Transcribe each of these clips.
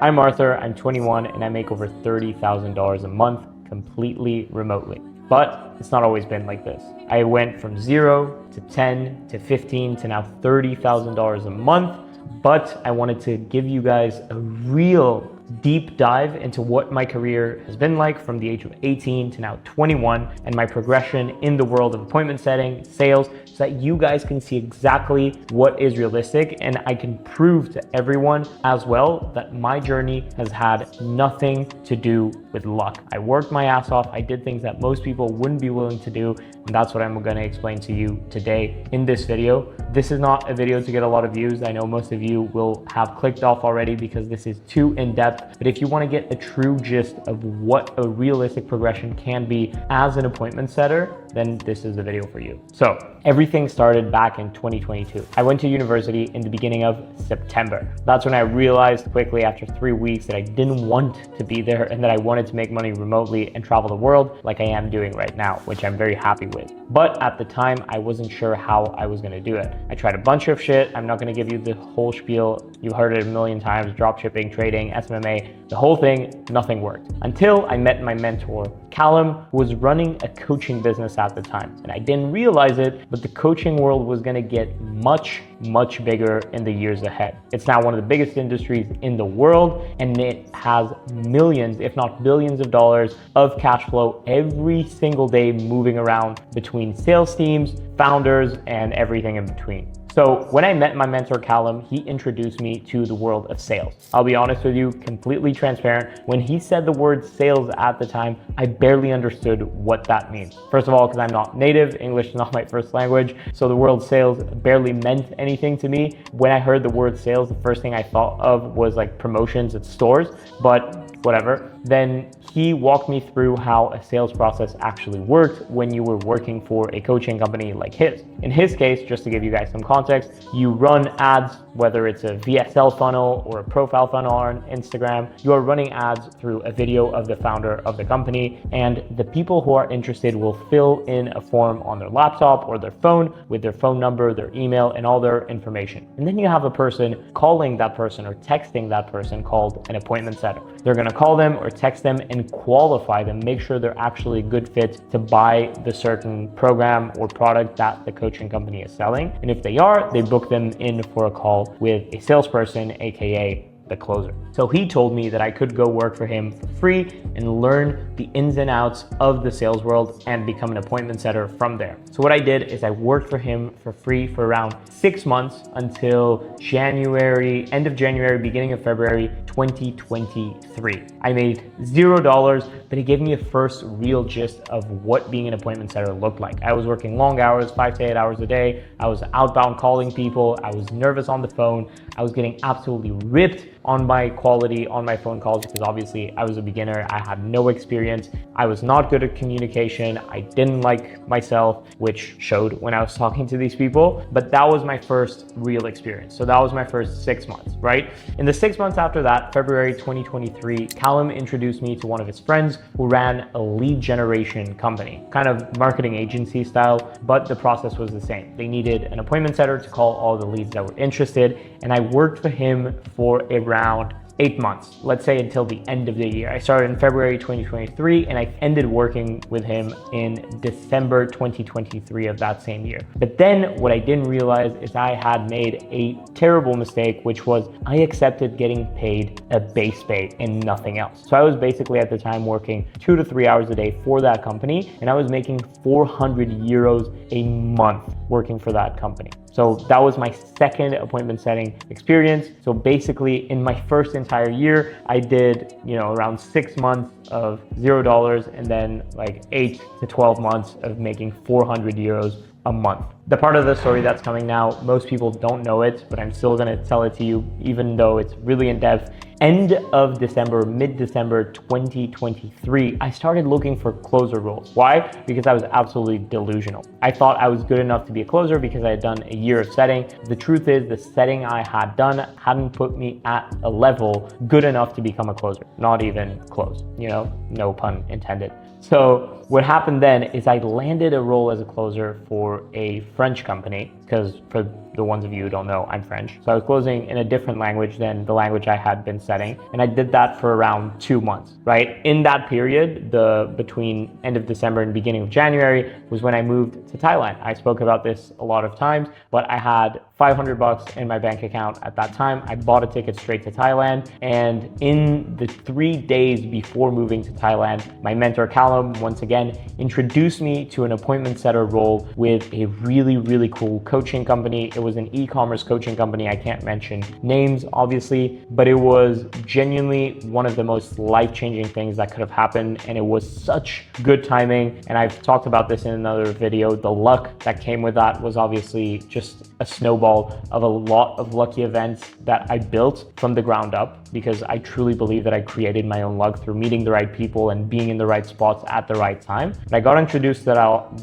I'm Arthur, I'm 21, and I make over $30,000 a month completely remotely. But it's not always been like this. I went from 0 to 10 to 15 to now $30,000 a month, but I wanted to give you guys a real deep dive into what my career has been like from the age of 18 to now 21 and my progression in the world of appointment setting, sales, so that you guys can see exactly what is realistic, and I can prove to everyone as well that my journey has had nothing to do with luck. I worked my ass off. I did things that most people wouldn't be willing to do, and that's what I'm going to explain to you today in this video. This is not a video to get a lot of views. I know most of you will have clicked off already because this is too in-depth, but if you want to get a true gist of what a realistic progression can be as an appointment setter, then this is the video for you. So everything started back in 2022. I went to university in the beginning of September. That's when I realized quickly after 3 weeks that I didn't want to be there and that I wanted to make money remotely and travel the world like I am doing right now, which I'm very happy with. But at the time, I wasn't sure how I was gonna do it. I tried a bunch of shit. I'm not gonna give you the whole spiel. You've heard it a million times: drop shipping, trading, SMMA, the whole thing, nothing worked. Until I met my mentor, Callum, who was running a coaching business at the time. And I didn't realize it, but the coaching world was gonna get much, much bigger in the years ahead. It's now one of the biggest industries in the world, and it has millions, if not billions of dollars of cash flow every single day moving around between sales teams, founders, and everything in between. So when I met my mentor, Callum, he introduced me to the world of sales. I'll be honest with you, completely transparent. When he said the word sales at the time, I barely understood what that means. First of all, because I'm not native, English is not my first language. So the word sales barely meant anything to me. When I heard the word sales, the first thing I thought of was like promotions at stores, but whatever. Then he walked me through how a sales process actually worked when you were working for a coaching company like his. In his case, just to give you guys some context, you run ads, whether it's a VSL funnel or a profile funnel on Instagram, you are running ads through a video of the founder of the company, and the people who are interested will fill in a form on their laptop or their phone with their phone number, their email, and all their information. And then you have a person calling that person or texting that person called an appointment setter. They're gonna call them or text them and qualify them, make sure they're actually a good fit to buy the certain program or product that the coaching company is selling. And if they are, they book them in for a call with a salesperson, AKA the closer. So he told me that I could go work for him for free and learn the ins and outs of the sales world and become an appointment setter from there. So what I did is I worked for him for free for around 6 months until January, end of January, beginning of February 2023. I made $0, but it gave me a first real gist of what being an appointment setter looked like. I was working long hours, 5 to 8 hours a day. I was outbound calling people. I was nervous on the phone. I was getting absolutely ripped on my quality on my phone calls because obviously I was a beginner. I had no experience. I was not good at communication. I didn't like myself, which showed when I was talking to these people, but that was my first real experience. So that was my first 6 months, right? In the 6 months after that, February 2023, Callum introduced me to one of his friends who ran a lead generation company, kind of marketing agency style, but the process was the same. They needed an appointment setter to call all the leads that were interested, and I worked for him for around 8 months, let's say until the end of the year. I started in February 2023 and I ended working with him in December 2023 of that same year. But then what I didn't realize is I had made a terrible mistake, which was I accepted getting paid a base pay and nothing else. So I was basically at the time working 2 to 3 hours a day for that company, and I was making 400 euros a month working for that company. So that was my second appointment setting experience. So basically in my first entire year, I did, around 6 months of $0 and then like 8 to 12 months of making 400 euros a month. The part of the story that's coming now, most people don't know it, but I'm still gonna tell it to you, even though it's really in depth. End of December, mid-December 2023, I started looking for closer roles. Why? Because I was absolutely delusional. I thought I was good enough to be a closer because I had done a year of setting. The truth is the setting I had done hadn't put me at a level good enough to become a closer, not even close, no pun intended. So what happened then is I landed a role as a closer for a French company, because for the ones of you who don't know, I'm French. So I was closing in a different language than the language I had been setting. And I did that for around 2 months, right? In that period, between end of December and beginning of January was when I moved to Thailand. I spoke about this a lot of times, but I had $500 in my bank account at that time. I bought a ticket straight to Thailand. And in the 3 days before moving to Thailand, my mentor Callum, once again, introduced me to an appointment setter role with a really, really cool coaching company. It was an e-commerce coaching company. I can't mention names, obviously, but it was genuinely one of the most life-changing things that could have happened. And it was such good timing. And I've talked about this in another video. The luck that came with that was obviously just a snowball of a lot of lucky events that I built from the ground up, because I truly believe that I created my own luck through meeting the right people and being in the right spots at the right time. But I got introduced to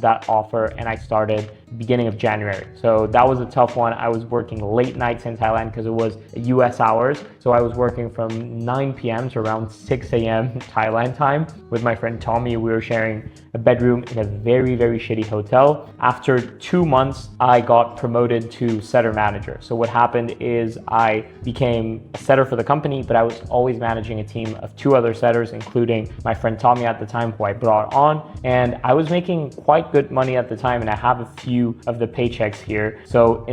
that offer, and I started beginning of January. So that was a tough one. I was working late nights in Thailand because it was US hours. So I was working from 9 p.m. to around 6 a.m. Thailand time with my friend Tommy. We were sharing a bedroom in a very, very shitty hotel. After 2 months, I got promoted to setter manager. So what happened is I became a setter for the company, but I was always managing a team of 2 other setters, including my friend Tommy at the time, who I brought on. And I was making quite good money at the time, and I have a few of the paychecks here. So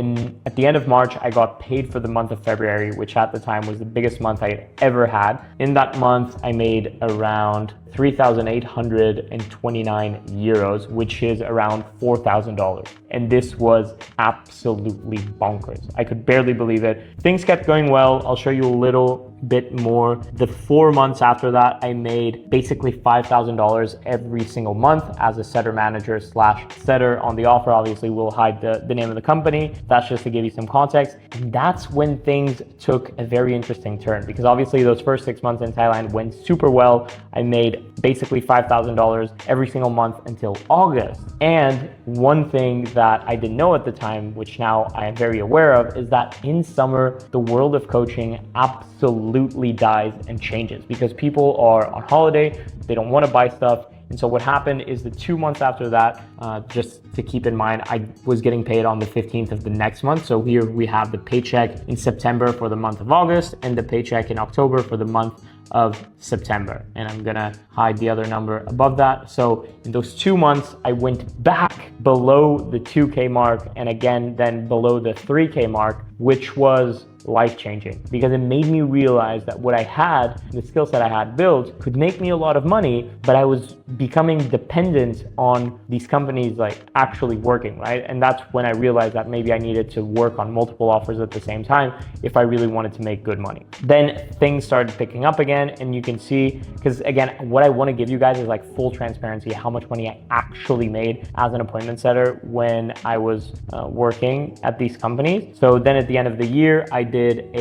at the end of March, I got paid for the month of February, which at the time was the biggest month I had ever had. In that month, I made around 3,829 euros, which is around $4,000. And this was absolutely bonkers. I could barely believe it. Things kept going well. I'll show you a little bit more. The 4 months after that, I made basically $5,000 every single month as a setter manager slash setter on the offer. Obviously, we'll hide the name of the company. That's just to give you some context. And that's when things took a very interesting turn, because obviously those first 6 months in Thailand went super well. I made basically $5,000 every single month until August. And one thing that I didn't know at the time, which now I am very aware of, is that in summer, the world of coaching absolutely dies and changes because people are on holiday, they don't want to buy stuff. And so what happened is the 2 months after that, just to keep in mind, I was getting paid on the 15th of the next month. So here we have the paycheck in September for the month of August and the paycheck in October for the month of September. And I'm gonna hide the other number above that. So in those 2 months, I went back below the 2K mark, and again, then below the 3K mark, which was life-changing because it made me realize that what I had, the skill set I had built, could make me a lot of money, but I was becoming dependent on these companies like actually working, right? And that's when I realized that maybe I needed to work on multiple offers at the same time if I really wanted to make good money. Then things started picking up again, and you can see, because again, what I want to give you guys is like full transparency, how much money I actually made as an appointment setter when I was working at these companies. So then at the end of the year, I did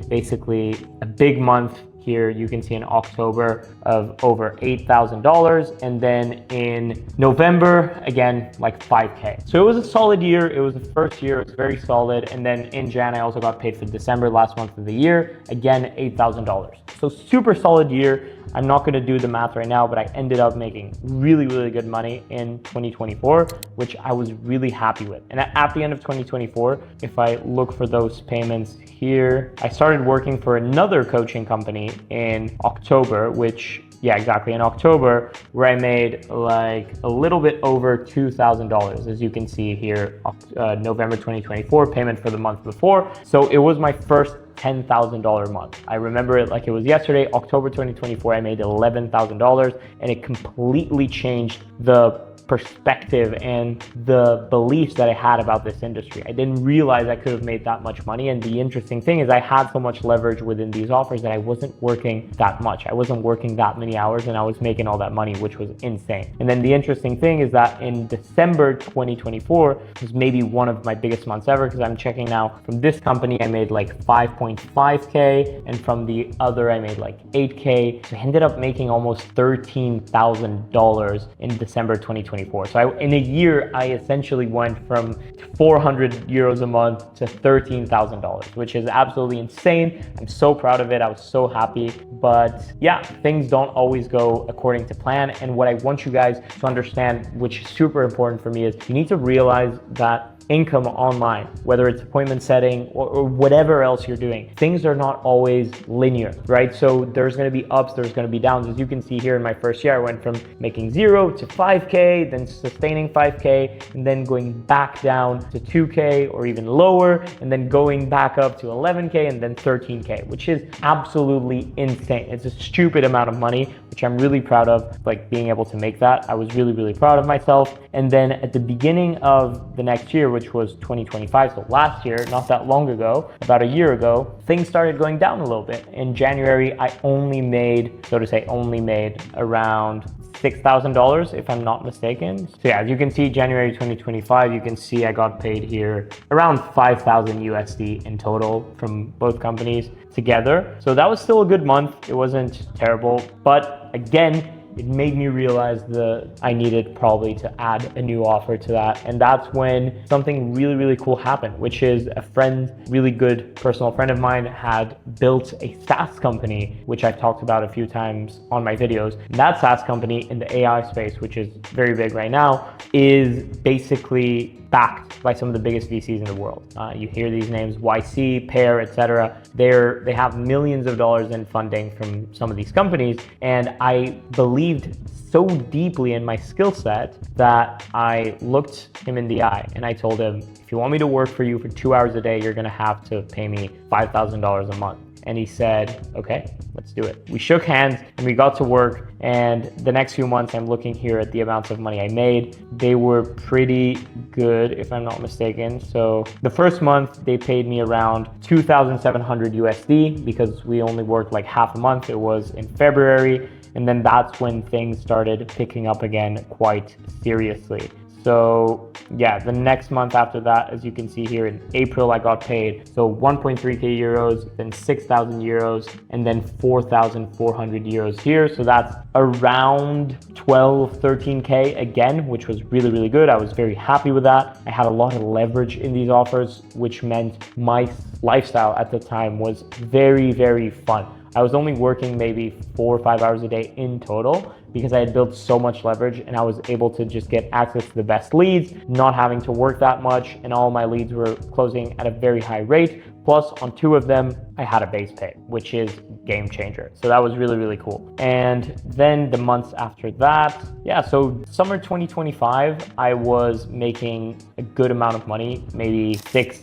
basically a big month. Here you can see in October of over $8,000, and then in November again like 5K. So it was a solid year. It was the first year, it was very solid. And then in Jan I also got paid for December, last month of the year, again $8,000. So super solid year. I'm not going to do the math right now, but I ended up making really, really good money in 2024, which I was really happy with. And at the end of 2024, if I look for those payments here, I started working for another coaching company in October, which, yeah, exactly, in October, where I made like a little bit over $2,000, as you can see here, November 2024, payment for the month before. So it was my first $10,000 month. I remember it like it was yesterday. October 2024, I made $11,000, and it completely changed the perspective and the beliefs that I had about this industry. I didn't realize I could have made that much money. And the interesting thing is I had so much leverage within these offers that I wasn't working that much. I wasn't working that many hours, and I was making all that money, which was insane. And then the interesting thing is that in December 2024 was maybe one of my biggest months ever, because I'm checking now from this company, I made like 5.5K, and from the other, I made like 8K. So I ended up making almost $13,000 in December 2024. So in a year, I essentially went from 400 euros a month to $13,000, which is absolutely insane. I'm so proud of it. I was so happy. But yeah, things don't always go according to plan. And what I want you guys to understand, which is super important for me, is you need to realize that income online, whether it's appointment setting or whatever else you're doing. Things are not always linear, right? So there's going to be ups, there's going to be downs. As you can see here in my first year, I went from making 0 to 5K, then sustaining 5K, and then going back down to 2K or even lower, and then going back up to 11K and then 13K, which is absolutely insane. It's a stupid amount of money, which I'm really proud of, like being able to make that. I was really, really proud of myself. And then at the beginning of the next year, which was 2025, so last year, not that long ago, about a year ago, things started going down a little bit. In January, I only made, so to say, around $6,000 if I'm not mistaken. So yeah, as you can see, January 2025, you can see I got paid here around 5,000 USD in total from both companies together. So that was still a good month. It wasn't terrible, but again, it made me realize that I needed probably to add a new offer to that. And that's when something really, really cool happened, which is a friend, really good personal friend of mine, had built a SaaS company, which I've talked about a few times on my videos. And that SaaS company in the AI space, which is very big right now, is basically backed by some of the biggest VCs in the world. You hear these names, YC, Pair, etc. They have millions of dollars in funding from some of these companies. And I believed so deeply in my skill set that I looked him in the eye and I told him, if you want me to work for you for 2 hours a day, you're gonna have to pay me $5,000 a month. And he said, okay, let's do it. We shook hands and we got to work. And the next few months, I'm looking here at the amounts of money I made. They were pretty good, if I'm not mistaken. So the first month, they paid me around 2,700 USD because we only worked like half a month. It was in February. And then that's when things started picking up again quite seriously. So yeah, the next month after that, as you can see here in April, I got paid. So 1.3K euros, then 6,000 euros, and then 4,400 euros here. So that's around 12, 13K again, which was really, really good. I was very happy with that. I had a lot of leverage in these offers, which meant my lifestyle at the time was very, very fun. I was only working maybe 4 or 5 hours a day in total because I had built so much leverage and I was able to just get access to the best leads, not having to work that much, and all my leads were closing at a very high rate. Plus on 2 of them, I had a base pay, which is game changer. So that was really, really cool. And then the months after that, yeah, so summer 2025, I was making a good amount of money, maybe 6,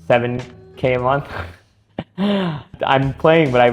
7K a month. I'm playing, but I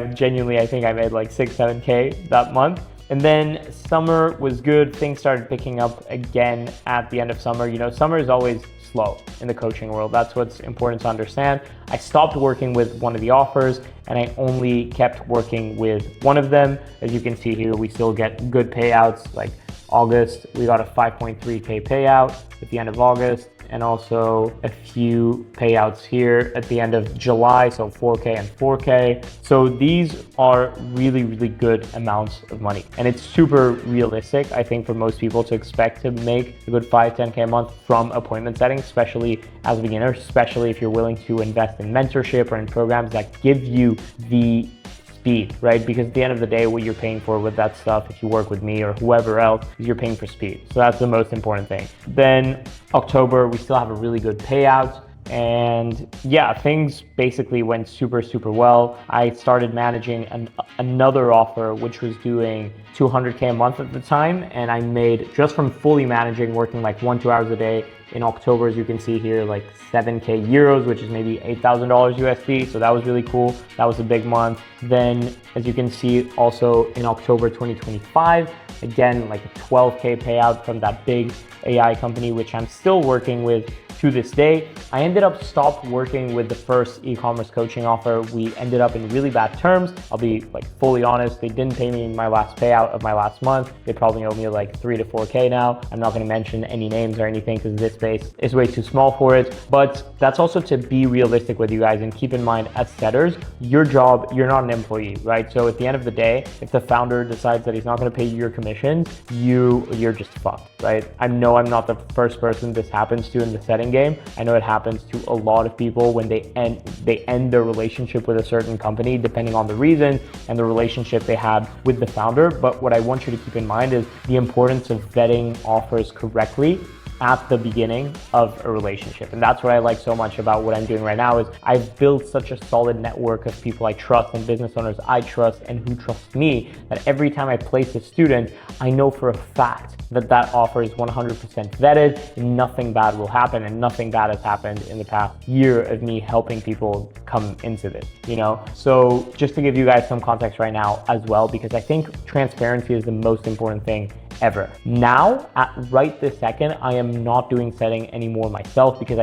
think I made like 6, 7K that month. And then summer was good. Things started picking up again at the end of summer. You know, summer is always slow in the coaching world. That's what's important to understand. I stopped working with one of the offers and I only kept working with one of them. As you can see here, we still get good payouts. Like August, we got a 5.3K payout at the end of August, and also a few payouts here at the end of July, so 4K and 4K. So these are really, really good amounts of money. And it's super realistic, I think, for most people to expect to make a good 5, 10K a month from appointment setting, especially as a beginner, especially if you're willing to invest in mentorship or in programs that give you the speed, right? Because at the end of the day, what you're paying for with that stuff, if you work with me or whoever else, is you're paying for speed. So that's the most important thing. Then October, we still have a really good payout. And yeah, things basically went super, super well. I started managing another offer, which was doing 200K a month at the time. And I made, just from fully managing, working like 1-2 hours a day, in October, as you can see here, like 7K euros, which is maybe $8,000 USD. So that was really cool. That was a big month. Then, as you can see, also in October 2025, again, like a 12K payout from that big AI company, which I'm still working with to this day. I ended up stopped working with the first e-commerce coaching offer. We ended up in really bad terms. I'll be like fully honest. They didn't pay me my last payout of my last month. They probably owe me like 3 to 4K now. I'm not going to mention any names or anything because this space is way too small for it. But that's also to be realistic with you guys and keep in mind, as setters, your job, you're not an employee, right? So at the end of the day, if the founder decides that he's not going to pay you your commissions, you're just fucked, right? I know I'm not the first person this happens to in the setting game. I know it happens to a lot of people when they end their relationship with a certain company, depending on the reason and the relationship they had with the founder. But what I want you to keep in mind is the importance of vetting offers correctly at the beginning of a relationship. And that's what I like so much about what I'm doing right now is I've built such a solid network of people I trust and business owners I trust and who trust me that every time I place a student, I know for a fact that that offer is 100% vetted and nothing bad will happen, and nothing bad has happened in the past year of me helping people come into this, you know? So just to give you guys some context right now as well, because I think transparency is the most important thing ever. Now, at right this second, I am not doing setting anymore myself because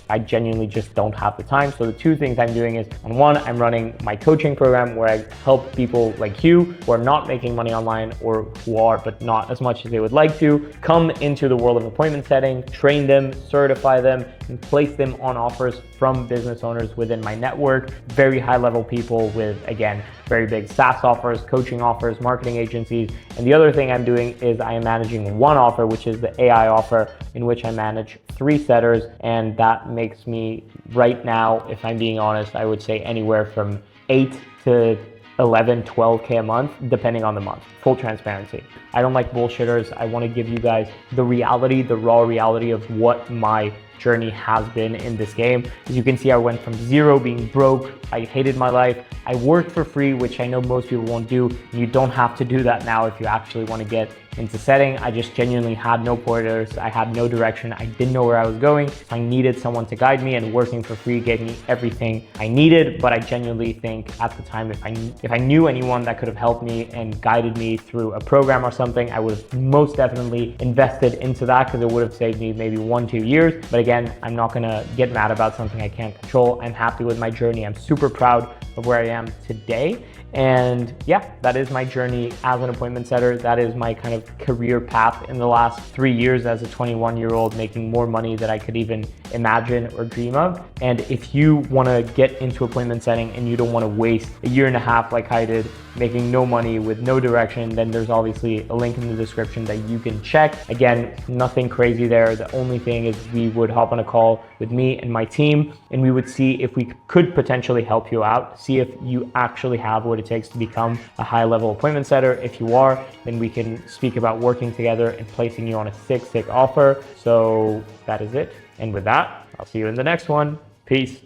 I genuinely just don't have the time. So the two things I'm doing is, on one, I'm running my coaching program where I help people like you who are not making money online or who are, but not as much as they would like to, come into the world of appointment setting, train them, certify them, and place them on offers from business owners within my network. Very high level people with, again, very big SaaS offers, coaching offers, marketing agencies. And the other thing I'm doing is I am managing one offer, which is the AI offer, in which I manage 3 setters. And that makes me right now, if I'm being honest, I would say anywhere from 8 to 11, 12K a month, depending on the month. Full transparency. I don't like bullshitters. I want to give you guys the reality, the raw reality of what my journey has been in this game. As you can see, I went from zero, being broke. I hated my life. I worked for free, which I know most people won't do. You don't have to do that now if you actually want to get into setting. I just genuinely had no pointers. I had no direction. I didn't know where I was going. So I needed someone to guide me, and working for free gave me everything I needed. But I genuinely think at the time, if I knew anyone that could have helped me and guided me through a program or something, I would have most definitely invested into that, because it would have saved me maybe 1-2 years. But again, I'm not gonna get mad about something I can't control. I'm happy with my journey. I'm super proud of where I am today. And yeah, that is my journey as an appointment setter. That is my kind of career path in the last 3 years as a 21-year-old, making more money than I could even imagine or dream of. And if you want to get into appointment setting and you don't want to waste a year and a half like I did, making no money with no direction, then there's obviously a link in the description that you can check. Again, nothing crazy there. The only thing is we would hop on a call with me and my team, and we would see if we could potentially help you out, see if you actually have what it takes to become a high-level appointment setter. If you are, then we can speak about working together and placing you on a sick offer. So that is it. And with that, I'll see you in the next one. Peace.